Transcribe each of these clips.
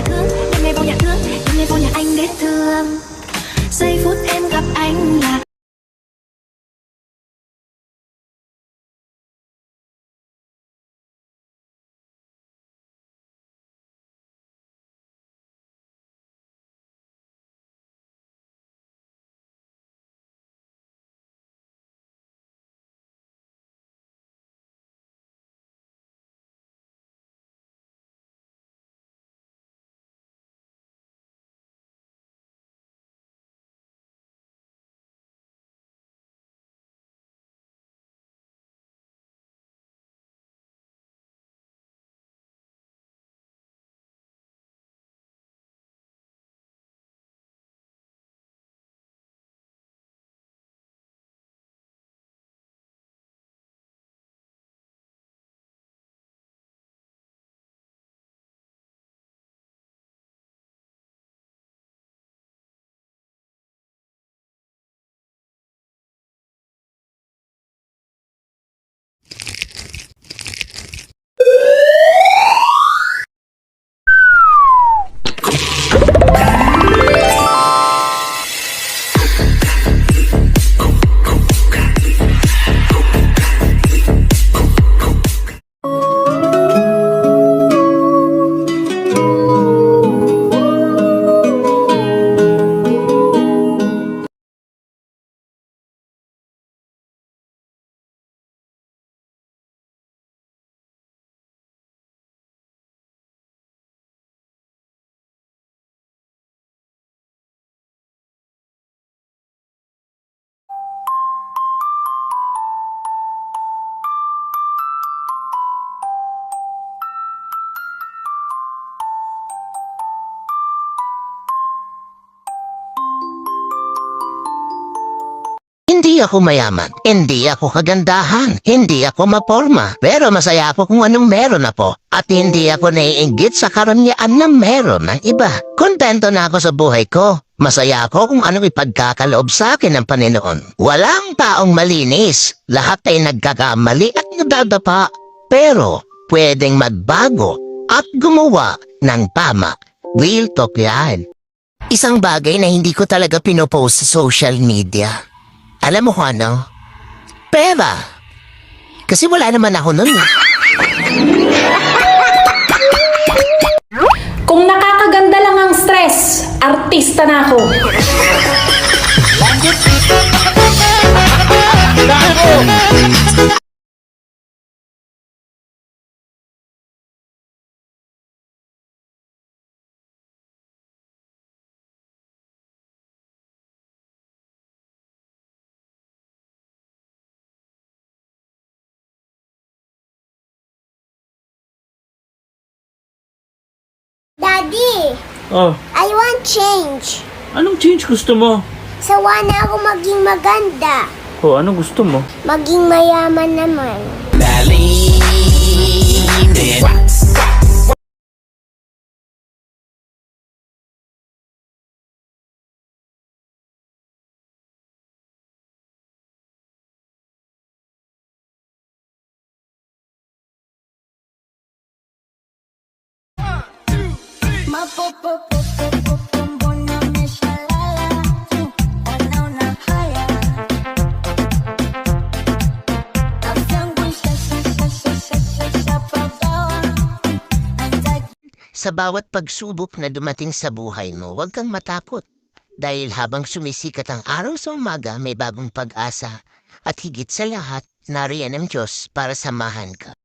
thương, đêm nay vô nhà thương, đêm nay vô nhà anh để thương. Giây phút em gặp anh là Hindi ako mayaman, hindi ako kagandahan, hindi ako maporma, pero masaya ako kung anong meron ako at hindi ako naiinggit sa karamihan na meron ng iba. Kontento na ako sa buhay ko. Masaya ako kung anong ipagkakaloob sa akin ng Panginoon. Walang taong malinis, lahat ay nagkakamali at nadadapa. Pero pwedeng magbago at gumawa ng tama. Real talk yan. Isang bagay na hindi ko talaga pinopost sa social media. Alam mo kung ano? Pera. Kasi wala naman ako nun. Kung nakakaganda lang ang stress, artista na ako. Daddy, Oh, I want change. anong change gusto mo? Sawa na ako maging maganda. Oh, anong gusto mo? Maging mayaman naman. Sa bawat pagsubok na dumating sa buhay mo, huwag kang matakot. Dahil habang sumisikat ang araw sa umaga, may bagong pag-asa. At higit sa lahat, nariyan ang Diyos para samahan ka.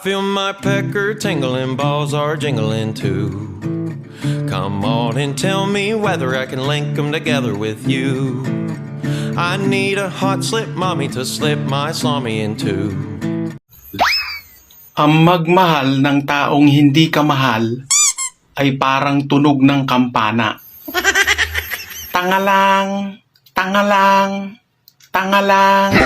feel my pecker tingling, balls are jingling too. Come on and tell me whether I can link them together with you. I need a hot slip mommy to slip my salami into. Ang magmahal ng taong hindi ka mahal ay parang tunog ng kampana. Tangalang, tangalang, tangalang.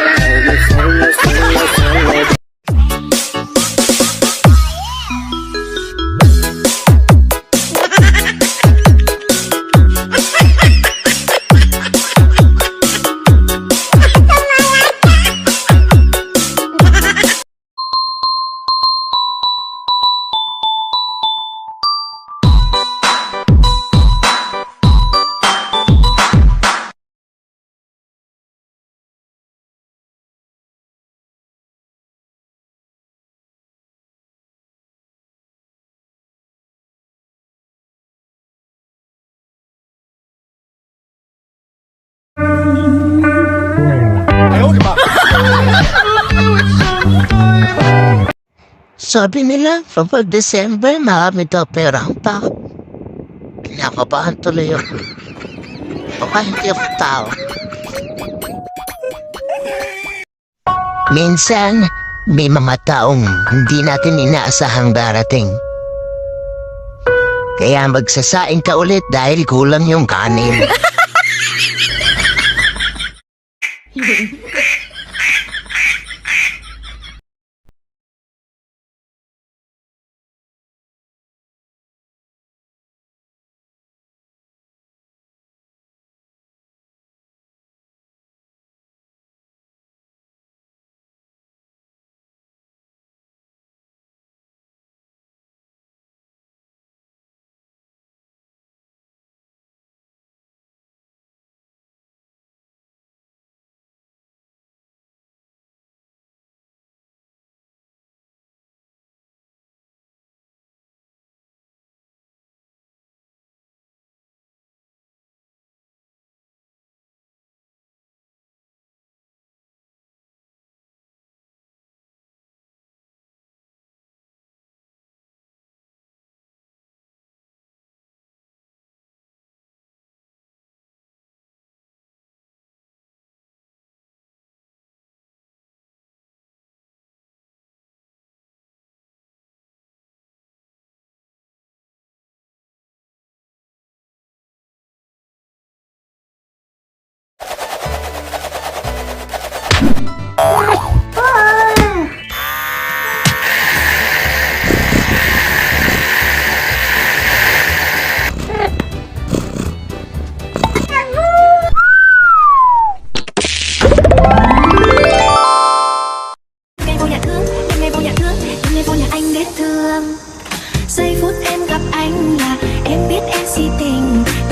Sabi nila, kapag December, marami daw perang pa. Kinakabahan tuloy ako. Baka hindi ako tao. Minsan, may mga taong hindi natin inaasahang darating. Kaya magsasaing ka ulit dahil kulang yung kanin. Ngày vô nhà thương, đêm ngày vô nhà thương, đêm ngày vô nhà anh để thương. Giây phút em gặp anh là em biết em si tình.